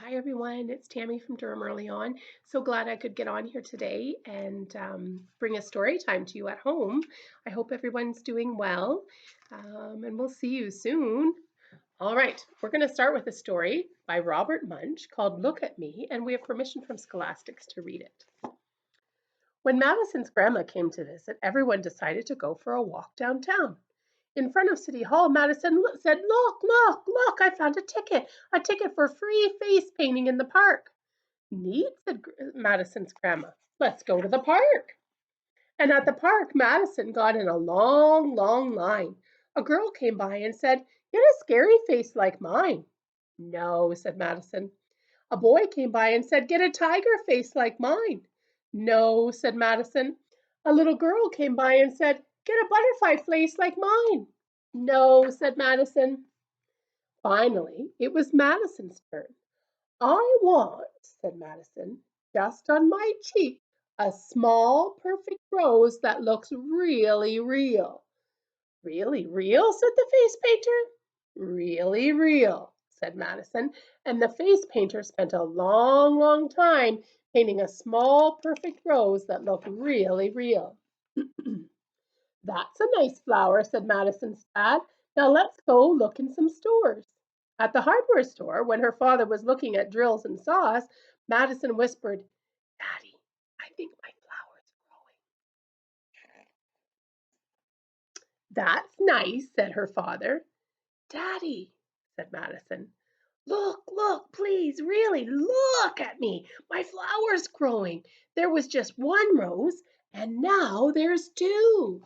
Hi everyone, it's Tammy from Durham Early On. So glad I could get on here today and bring a story time to you at home. I hope everyone's doing well and we'll see you soon. All right, we're going to start with a story by Robert Munch called Look at Me, and we have permission from Scholastics to read it. When Madison's grandma came to visit, everyone decided to go for a walk downtown. In front of City Hall, Madison said, look, I found a ticket for free face painting in the park. Neat, said Madison's grandma. Let's go to the park. And at the park, Madison got in a long line. A girl came by and said, Get a scary face like mine. No, said Madison. A boy came by and said, Get a tiger face like mine. No, said Madison. A little girl came by and said, Get a butterfly face like mine. No, said Madison. Finally, it was Madison's turn. I want, said Madison, just on my cheek, a small, perfect rose that looks really real. Really real, said the face painter. Really real, said Madison, and the face painter spent a long time painting a small, perfect rose that looked really real. That's a nice flower, said Madison's dad. Now let's go look in some stores. At the hardware store, when her father was looking at drills and saws, Madison whispered, Daddy, I think my flower's growing. That's nice, said her father. Daddy, said Madison, look, please, really, look at me. My flower's growing. There was just one rose, and now there's two.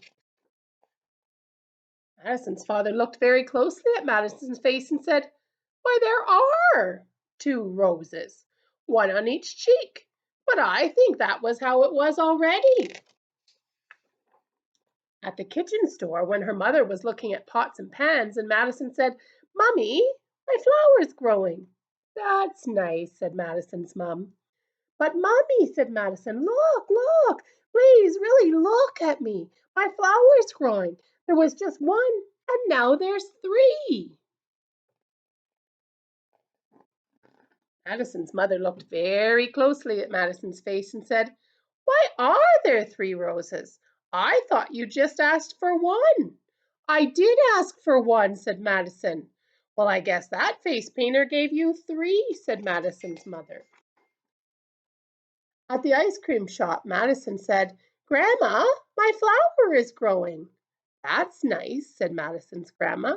Madison's father looked very closely at Madison's face and said, Why, there are two roses, one on each cheek. But I think that was how it was already. At the kitchen store, when her mother was looking at pots and pans, and Madison said, Mummy, my flower's growing. That's nice, said Madison's mum. But Mummy, said Madison, look, please, really look at me. My flower's growing. There was just one, and now there's three. Madison's mother looked very closely at Madison's face and said, Why are there three roses? I thought you just asked for one. I did ask for one, said Madison. Well, I guess that face painter gave you three, said Madison's mother. At the ice cream shop, Madison said, Grandma, my flower is growing. That's nice, said Madison's grandma.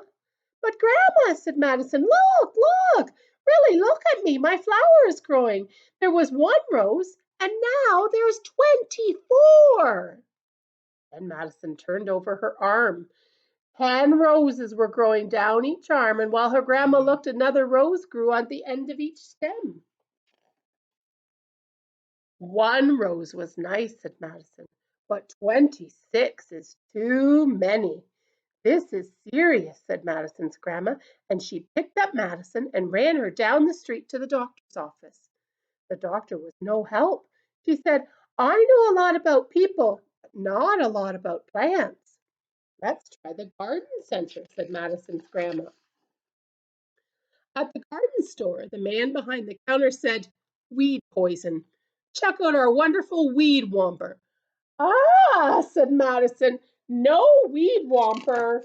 But Grandma, said Madison, look, really look at me. My flower is growing. There was one rose, and now there's 24. Then Madison turned over her arm. 10 roses were growing down each arm, and while her grandma looked, another rose grew on the end of each stem. One rose was nice, said Madison, but 26 is too many. This is serious, said Madison's grandma, and she picked up Madison and ran her down the street to the doctor's office. The doctor was no help. She said, I know a lot about people, but not a lot about plants. Let's try the garden center, said Madison's grandma. At the garden store, the man behind the counter said, Weed poison. Check out our wonderful weed womper. Ah, said Madison, no weed womper.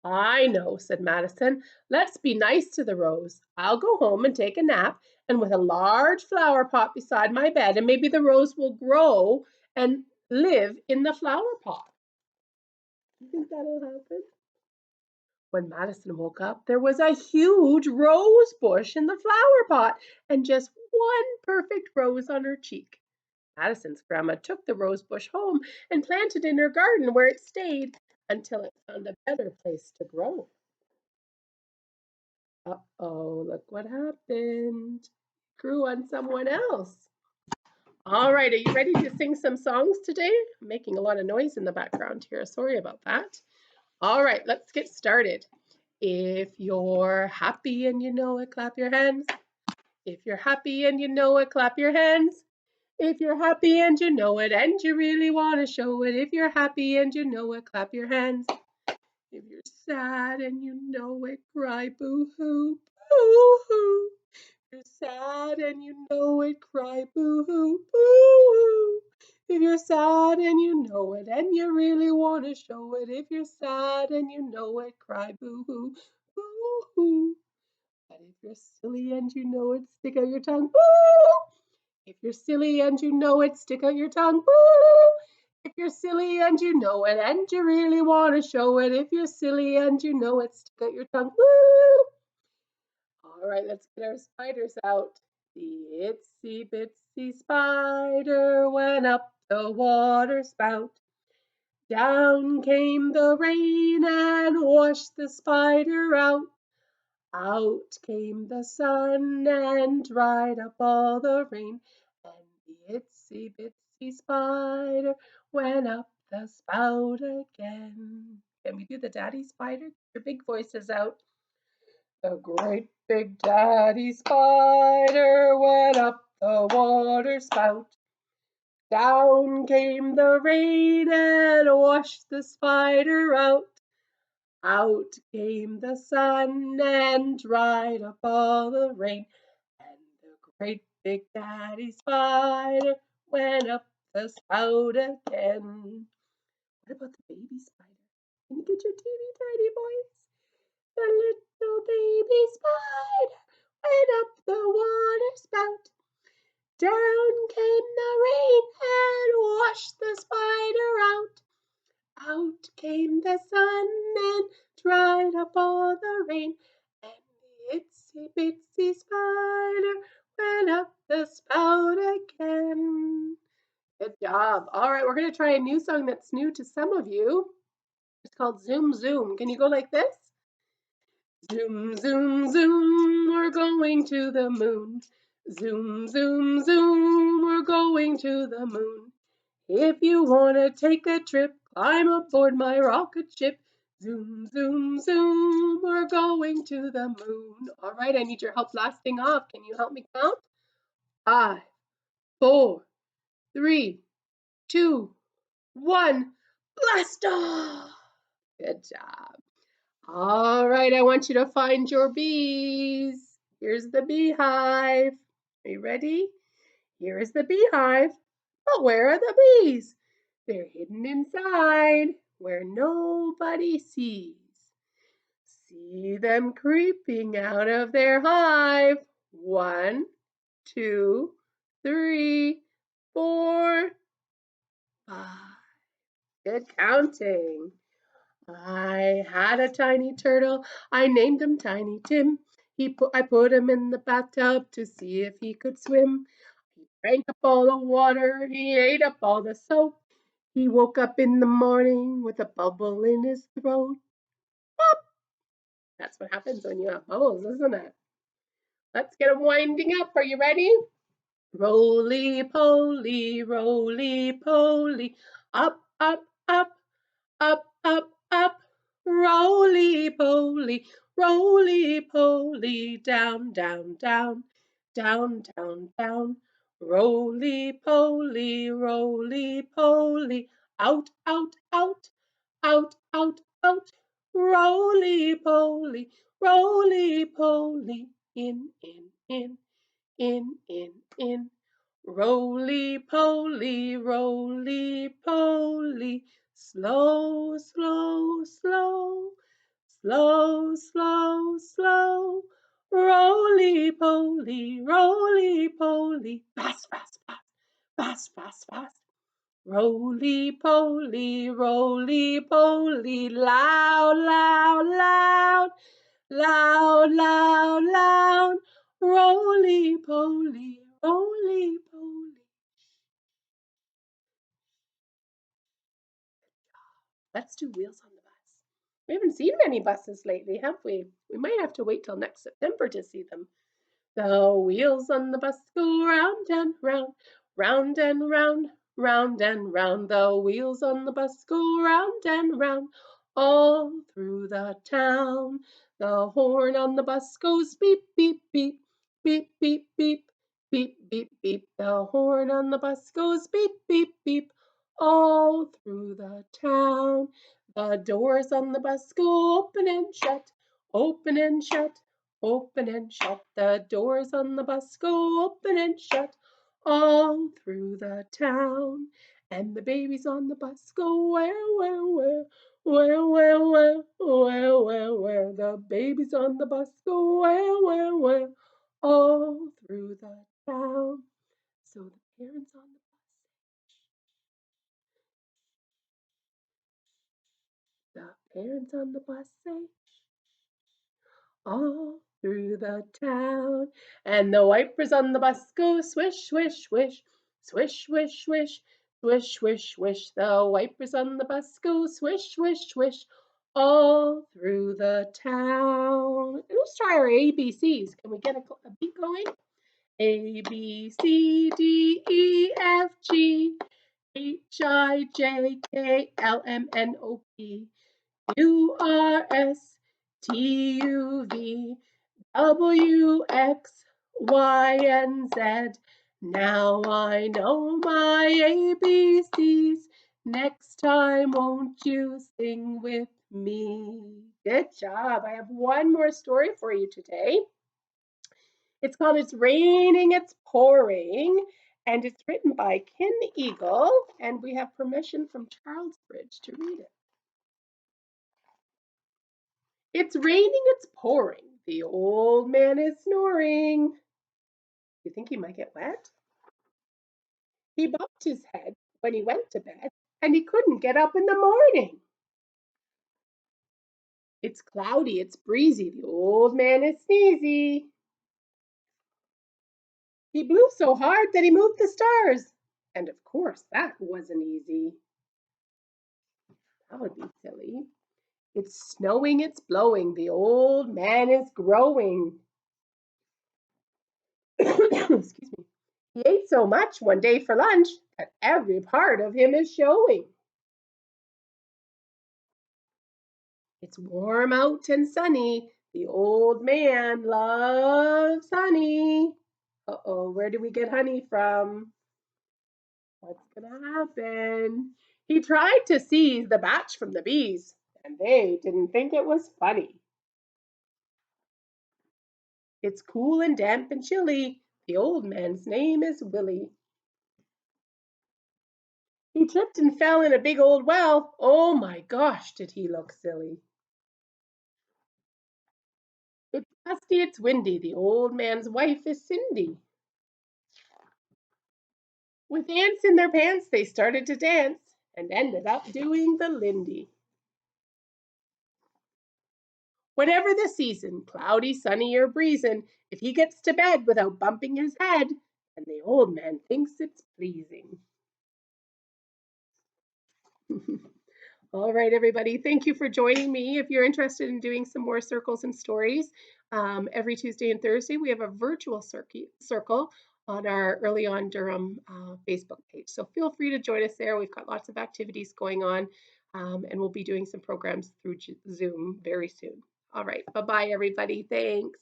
I know, said Madison. Let's be nice to the rose. I'll go home and take a nap, and with a large flower pot beside my bed, and maybe the rose will grow and live in the flower pot. You think that'll happen? When Madison woke up, there was a huge rose bush in the flower pot and just one perfect rose on her cheek. Madison's grandma took the rose bush home and planted it in her garden where it stayed until it found a better place to grow. Uh-oh, look what happened. Grew on someone else. All right, are you ready to sing some songs today? I'm making a lot of noise in the background here. Sorry about that. All right, let's get started. If you're happy and you know it, clap your hands. If you're happy and you know it, clap your hands. If you're happy and you know it and you really want to show it, if you're happy and you know it, clap your hands. If you're sad and you know it, cry boo-hoo, boo-hoo. you're sad and you know it, cry boo-hoo, boo-hoo. If you're sad and you know it and you really want to show it, if you're sad and you know it, cry boo-hoo, boo-hoo. But if you're silly and you know it, stick out your tongue, boo! If you're silly and you know it, stick out your tongue, boo! If you're silly and you know it and you really want to show it, if you're silly and you know it, stick out your tongue, boo! All right, let's get our spiders out. The itsy bitsy spider went up the water spout. Down came the rain and washed the spider out. Out came the sun and dried up all the rain. And the itsy bitsy spider went up the spout again. Can we do the daddy spider? Your big voices out. The great big daddy spider went up the water spout. Down came the rain and washed the spider out. Out came the sun and dried up all the rain. And the great big daddy spider went up the spout again. What about the baby spider? Can you get your teeny tiny voice? The little baby spider went up the water spout. Down came the rain and washed the spider out. Out came the sun and dried up all the rain. And the itsy bitsy spider went up the spout again. Good job. All right, we're going to try a new song that's new to some of you. It's called Zoom Zoom. Can you go like this? Zoom, zoom, zoom, we're going to the moon. Zoom, zoom, zoom, we're going to the moon. If you want to take a trip, climb aboard my rocket ship. Zoom, zoom, zoom, we're going to the moon. All right, I need your help blasting off. Can you help me count? 5, 4, 3, 2, 1. Blast off! Good job. All right, I want you to find your bees. Here's the beehive. Are you ready? Here is the beehive. But where are the bees? They're hidden inside where nobody sees. See them creeping out of their hive. 1, 2, 3, 4, 5. Good counting. I had a tiny turtle. I named him Tiny Tim. I put him in the bathtub to see if he could swim. He drank up all the water. He ate up all the soap. He woke up in the morning with a bubble in his throat. Pop! That's what happens when you have bubbles, isn't it? Let's get him winding up. Are you ready? Roly-poly, roly-poly, up, up, up, up, up, up, roly-poly, roly-poly, down, down, down, down, down, down, roly-poly, roly-poly, out, out, out, out, out, out, roly-poly, roly-poly, in, in, roly-poly, roly-poly, slow, slow, slow, slow, slow, slow, roly-poly, roly-poly, fast, fast, fast, fast, fast, fast, roly-poly, roly-poly, loud, loud, loud, loud, loud, loud, roly-poly, roly-poly. Let's do wheels on the bus. We haven't seen many buses lately, have we? We might have to wait till next September to see them. The wheels on the bus go round and round, round and round, round and round. The wheels on the bus go round and round, all through the town. The horn on the bus goes beep, beep, beep, beep, beep, beep, beep, beep, beep. The horn on the bus goes beep, beep, beep, all through the town. The doors on the bus go open and shut, open and shut, Open and shut, the doors on the bus go open and shut all through the town. And the babies on the bus go where. The babies on the bus go where, all through the town. So the parents on the bus say, all through the town. And the wipers on the bus go swish, swish, swish, swish, swish, swish, swish, swish, swish. The wipers on the bus go swish, swish, swish, all through the town. And let's try our ABCs. Can we get a beat going? A, B, C, D, E, F, G, H, I, J, K, L, M, N, O, P, Q, R, S, T, U, V, W, X, Y, and Z. Now I know my ABCs. Next time, won't you sing with me? Good job. I have one more story for you today. It's called It's Raining, It's Pouring, and it's written by Ken Eagle, and we have permission from Charles Bridge to read it. It's raining, it's pouring. The old man is snoring. You think he might get wet? He bumped his head when he went to bed, and he couldn't get up in the morning. It's cloudy, it's breezy. The old man is sneezy. He blew so hard that he moved the stars. And of course, that wasn't easy. That would be silly. It's snowing, it's blowing. The old man is growing. Excuse me. He ate so much one day for lunch that every part of him is showing. It's warm out and sunny. The old man loves honey. Uh-oh, where do we get honey from? What's gonna happen? He tried to seize the batch from the bees, and they didn't think it was funny. It's cool and damp and chilly. The old man's name is Willie. He tripped and fell in a big old well. Oh my gosh, did he look silly. It's dusty, it's windy. The old man's wife is Cindy. With ants in their pants, they started to dance and ended up doing the Lindy. Whatever the season, cloudy, sunny, or breezing, if he gets to bed without bumping his head, then the old man thinks it's pleasing. All right, everybody, thank you for joining me. If you're interested in doing some more circles and stories, every Tuesday and Thursday, we have a virtual circle on our Early On Durham Facebook page. So feel free to join us there. We've got lots of activities going on, and we'll be doing some programs through Zoom very soon. All right, bye-bye, everybody. Thanks.